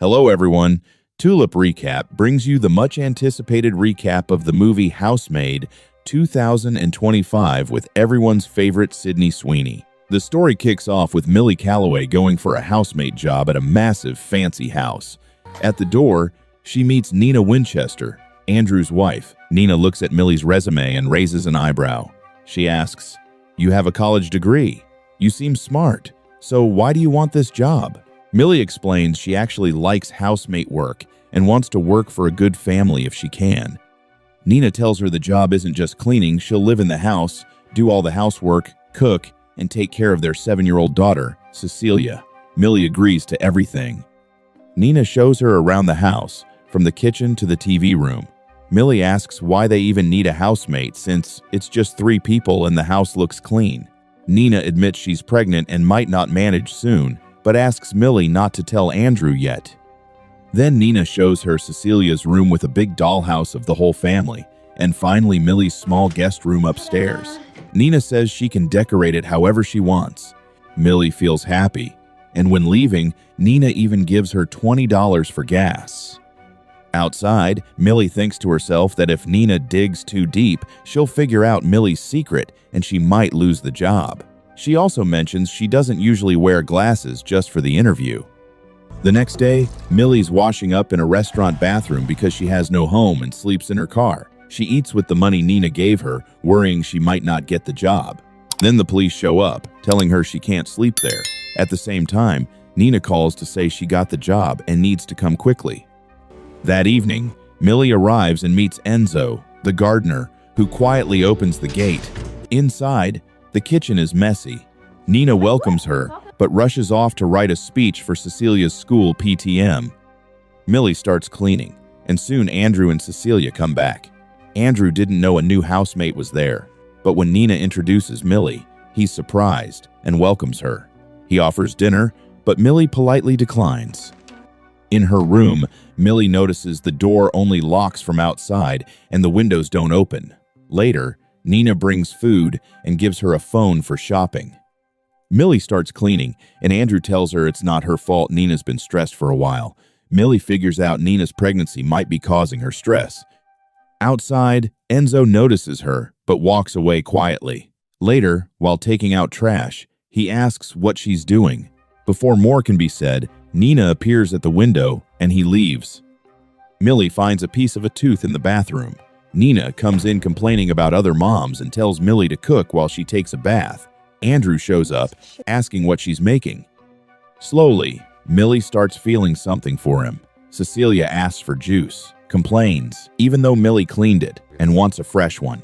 Hello everyone. Tulip Recap brings you the much anticipated recap of the movie Housemaid 2025 with everyone's favorite Sydney Sweeney. The story kicks off with Millie Calloway going for a housemaid job at a massive fancy house. At the door, she meets Nina Winchester, Andrew's wife. Nina looks at Millie's resume and raises an eyebrow. She asks, "You have a college degree. You seem smart. So why do you want this job?" Millie explains she actually likes housemate work and wants to work for a good family if she can. Nina tells her the job isn't just cleaning. She'll live in the house, do all the housework, cook, and take care of their 7-year-old daughter, Cecilia. Millie agrees to everything. Nina shows her around the house, from the kitchen to the TV room. Millie asks why they even need a housemate since it's just 3 people and the house looks clean. Nina admits she's pregnant and might not manage soon, but asks Millie not to tell Andrew yet. Then Nina shows her Cecilia's room with a big dollhouse of the whole family, and finally Millie's small guest room upstairs. Nina says she can decorate it however she wants. Millie feels happy, and when leaving, Nina even gives her $20 for gas. Outside, Millie thinks to herself that if Nina digs too deep, she'll figure out Millie's secret and she might lose the job. She also mentions she doesn't usually wear glasses just for the interview. The next day, Millie's washing up in a restaurant bathroom because she has no home and sleeps in her car. She eats with the money Nina gave her, worrying she might not get the job. Then the police show up, telling her she can't sleep there. At the same time, Nina calls to say she got the job and needs to come quickly. That evening, Millie arrives and meets Enzo, the gardener, who quietly opens the gate. Inside, the kitchen is messy. Nina welcomes her, but rushes off to write a speech for Cecilia's school PTM. Millie starts cleaning, and soon Andrew and Cecilia come back. Andrew didn't know a new housemate was there, but when Nina introduces Millie, he's surprised and welcomes her. He offers dinner, but Millie politely declines. In her room, Millie notices the door only locks from outside and the windows don't open. Later, Nina brings food and gives her a phone for shopping. Millie starts cleaning, and Andrew tells her it's not her fault Nina's been stressed for a while. Millie figures out Nina's pregnancy might be causing her stress. Outside, Enzo notices her, but walks away quietly. Later, while taking out trash, he asks what she's doing. Before more can be said, Nina appears at the window, and he leaves. Millie finds a piece of a tooth in the bathroom. Nina comes in complaining about other moms and tells Millie to cook while she takes a bath. Andrew shows up, asking what she's making. Slowly, Millie starts feeling something for him. Cecilia asks for juice, complains, even though Millie cleaned it, and wants a fresh one.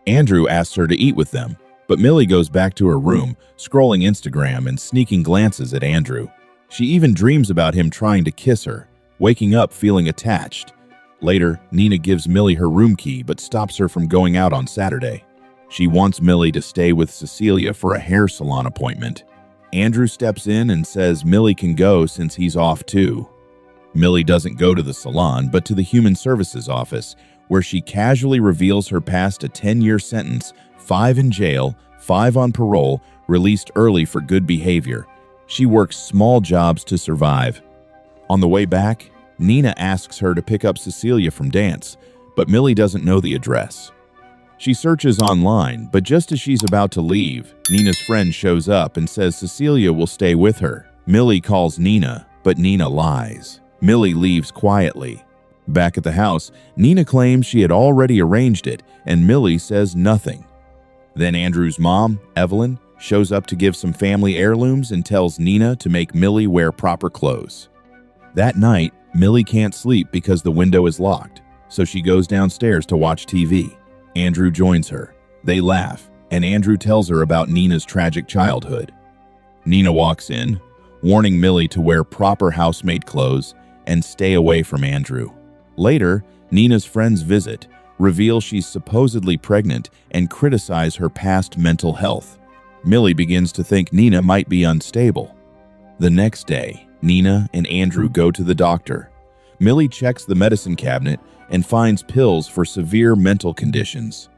Andrew asks her to eat with them, but Millie goes back to her room, scrolling Instagram and sneaking glances at Andrew. She even dreams about him trying to kiss her, waking up feeling attached. Later, Nina gives Millie her room key but stops her from going out on Saturday. She wants Millie to stay with Cecilia for a hair salon appointment. Andrew steps in and says Millie can go since he's off too. Millie doesn't go to the salon but to the Human Services office, where she casually reveals her past: a 10-year sentence, 5 in jail, 5 on parole, released early for good behavior. She works small jobs to survive. On the way back, Nina asks her to pick up Cecilia from dance, but Millie doesn't know the address. She searches online, but just as she's about to leave, Nina's friend shows up and says Cecilia will stay with her. Millie calls Nina, but Nina lies. Millie leaves quietly. Back at the house, Nina claims she had already arranged it, and Millie says nothing. Then Andrew's mom, Evelyn, shows up to give some family heirlooms and tells Nina to make Millie wear proper clothes. That night, Millie can't sleep because the window is locked, so she goes downstairs to watch TV. Andrew joins her. They laugh, and Andrew tells her about Nina's tragic childhood. Nina walks in, warning Millie to wear proper housemaid clothes and stay away from Andrew. Later, Nina's friends visit, reveal she's supposedly pregnant, and criticize her past mental health. Millie begins to think Nina might be unstable. The next day, Nina and Andrew go to the doctor. Millie checks the medicine cabinet and finds pills for severe mental conditions.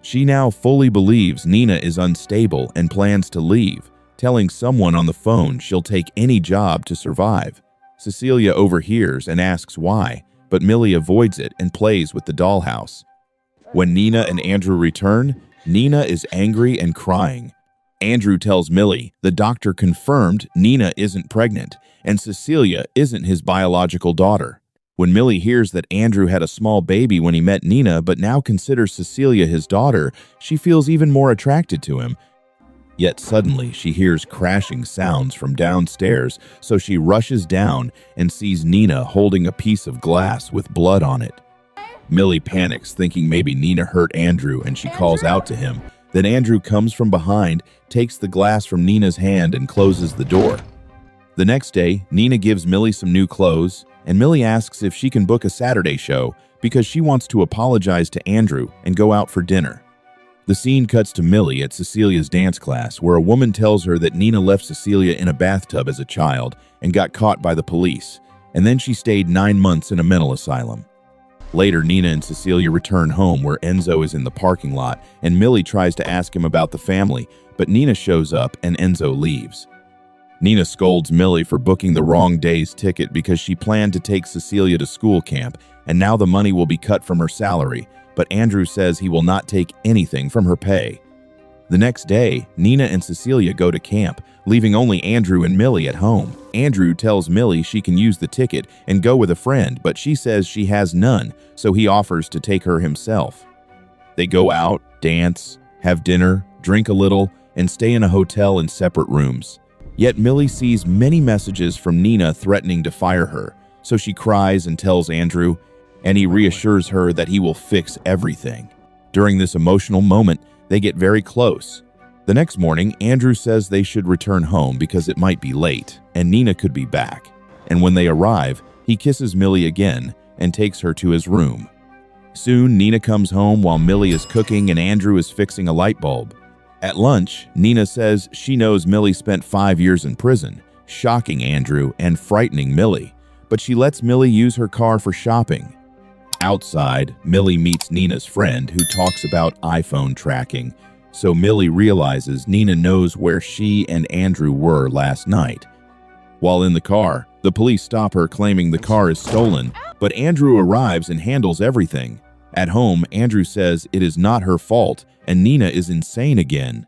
She now fully believes Nina is unstable and plans to leave, telling someone on the phone she'll take any job to survive. Cecilia overhears and asks why, but Millie avoids it and plays with the dollhouse. When Nina and Andrew return, Nina is angry and crying. Andrew tells Millie the doctor confirmed Nina isn't pregnant and Cecilia isn't his biological daughter. When Millie hears that Andrew had a small baby when he met Nina but now considers Cecilia his daughter, she feels even more attracted to him. Yet suddenly she hears crashing sounds from downstairs, so she rushes down and sees Nina holding a piece of glass with blood on it. Millie panics, thinking maybe Nina hurt Andrew, and she calls out to him. Then Andrew comes from behind, takes the glass from Nina's hand, and closes the door. The next day, Nina gives Millie some new clothes, and Millie asks if she can book a Saturday show because she wants to apologize to Andrew and go out for dinner. The scene cuts to Millie at Cecilia's dance class, where a woman tells her that Nina left Cecilia in a bathtub as a child and got caught by the police, and then she stayed 9 months in a mental asylum. Later, Nina and Cecilia return home where Enzo is in the parking lot, and Millie tries to ask him about the family, but Nina shows up and Enzo leaves. Nina scolds Millie for booking the wrong day's ticket because she planned to take Cecilia to school camp, and now the money will be cut from her salary, but Andrew says he will not take anything from her pay. The next day, Nina and Cecilia go to camp, leaving only Andrew and Millie at home. Andrew tells Millie she can use the ticket and go with a friend, but she says she has none, so he offers to take her himself. They go out, dance, have dinner, drink a little, and stay in a hotel in separate rooms. Yet Millie sees many messages from Nina threatening to fire her, so she cries and tells Andrew, and he reassures her that he will fix everything. During this emotional moment, they get very close. The next morning, Andrew says they should return home because it might be late, and Nina could be back. And when they arrive, he kisses Millie again and takes her to his room. Soon, Nina comes home while Millie is cooking and Andrew is fixing a light bulb. At lunch, Nina says she knows Millie spent 5 years in prison, shocking Andrew and frightening Millie, but she lets Millie use her car for shopping. Outside, Millie meets Nina's friend who talks about iPhone tracking, so Millie realizes Nina knows where she and Andrew were last night. While in the car, the police stop her claiming the car is stolen, but Andrew arrives and handles everything. At home, Andrew says it is not her fault and Nina is insane again.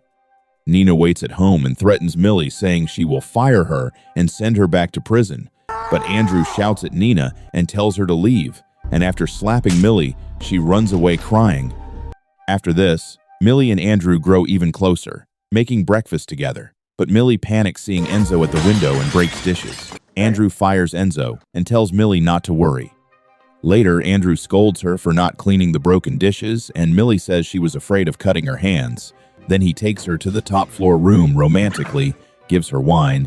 Nina waits at home and threatens Millie, saying she will fire her and send her back to prison, but Andrew shouts at Nina and tells her to leave. And after slapping Millie, she runs away crying. After this, Millie and Andrew grow even closer, making breakfast together. But Millie panics seeing Enzo at the window and breaks dishes. Andrew fires Enzo and tells Millie not to worry. Later, Andrew scolds her for not cleaning the broken dishes, and Millie says she was afraid of cutting her hands. Then he takes her to the top floor room romantically, gives her wine,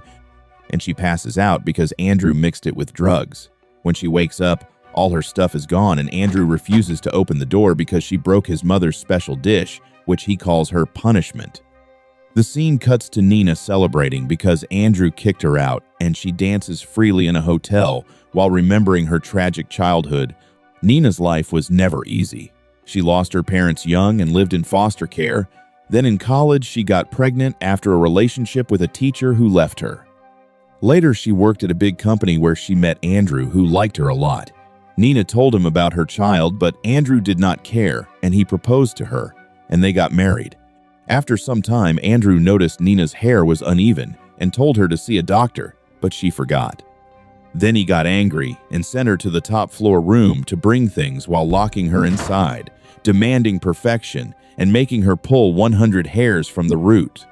and she passes out because Andrew mixed it with drugs. When she wakes up, all her stuff is gone, and Andrew refuses to open the door because she broke his mother's special dish, which he calls her punishment. The scene cuts to Nina celebrating because Andrew kicked her out, and she dances freely in a hotel while remembering her tragic childhood. Nina's life was never easy. She lost her parents young and lived in foster care. Then in college, she got pregnant after a relationship with a teacher who left her. Later, she worked at a big company where she met Andrew, who liked her a lot. Nina told him about her child, but Andrew did not care, and he proposed to her, and they got married. After some time, Andrew noticed Nina's hair was uneven and told her to see a doctor, but she forgot. Then he got angry and sent her to the top floor room to bring things while locking her inside, demanding perfection and making her pull 100 hairs from the root.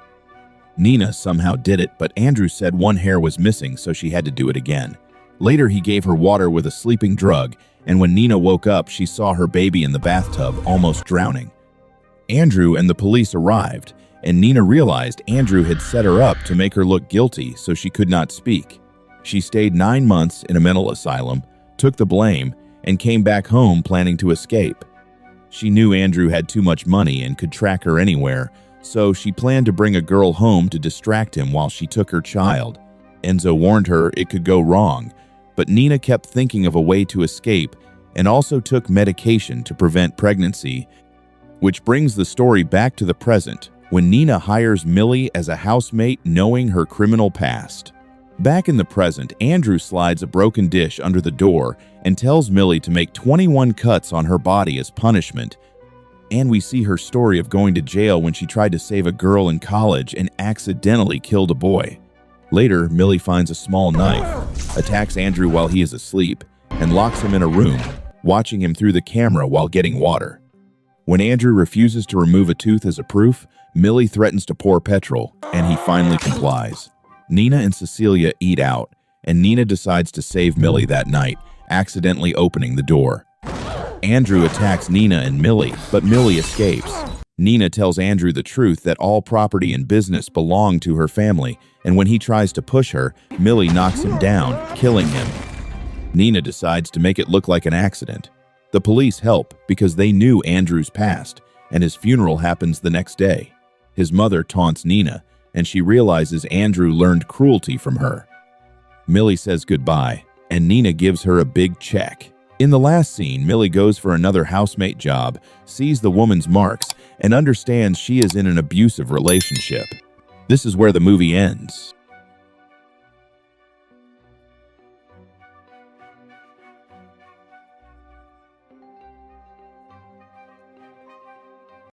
Nina somehow did it, but Andrew said one hair was missing, so she had to do it again. Later, he gave her water with a sleeping drug, and when Nina woke up, she saw her baby in the bathtub, almost drowning. Andrew and the police arrived, and Nina realized Andrew had set her up to make her look guilty so she could not speak. She stayed 9 months in a mental asylum, took the blame, and came back home planning to escape. She knew Andrew had too much money and could track her anywhere, so she planned to bring a girl home to distract him while she took her child. Enzo warned her it could go wrong, but Nina kept thinking of a way to escape and also took medication to prevent pregnancy, which brings the story back to the present when Nina hires Millie as a housemate knowing her criminal past. Back in the present, Andrew slides a broken dish under the door and tells Millie to make 21 cuts on her body as punishment. And we see her story of going to jail when she tried to save a girl in college and accidentally killed a boy. Later, Millie finds a small knife, attacks Andrew while he is asleep, and locks him in a room, watching him through the camera while getting water. When Andrew refuses to remove a tooth as a proof, Millie threatens to pour petrol, and he finally complies. Nina and Cecilia eat out, and Nina decides to save Millie that night, accidentally opening the door. Andrew attacks Nina and Millie, but Millie escapes. Nina tells Andrew the truth that all property and business belong to her family, and when he tries to push her, Millie knocks him down, killing him. Nina decides to make it look like an accident. The police help because they knew Andrew's past, and his funeral happens the next day. His mother taunts Nina, and she realizes Andrew learned cruelty from her. Millie says goodbye, and Nina gives her a big check. In the last scene, Millie goes for another housemate job, sees the woman's marks, and understands she is in an abusive relationship. This is where the movie ends.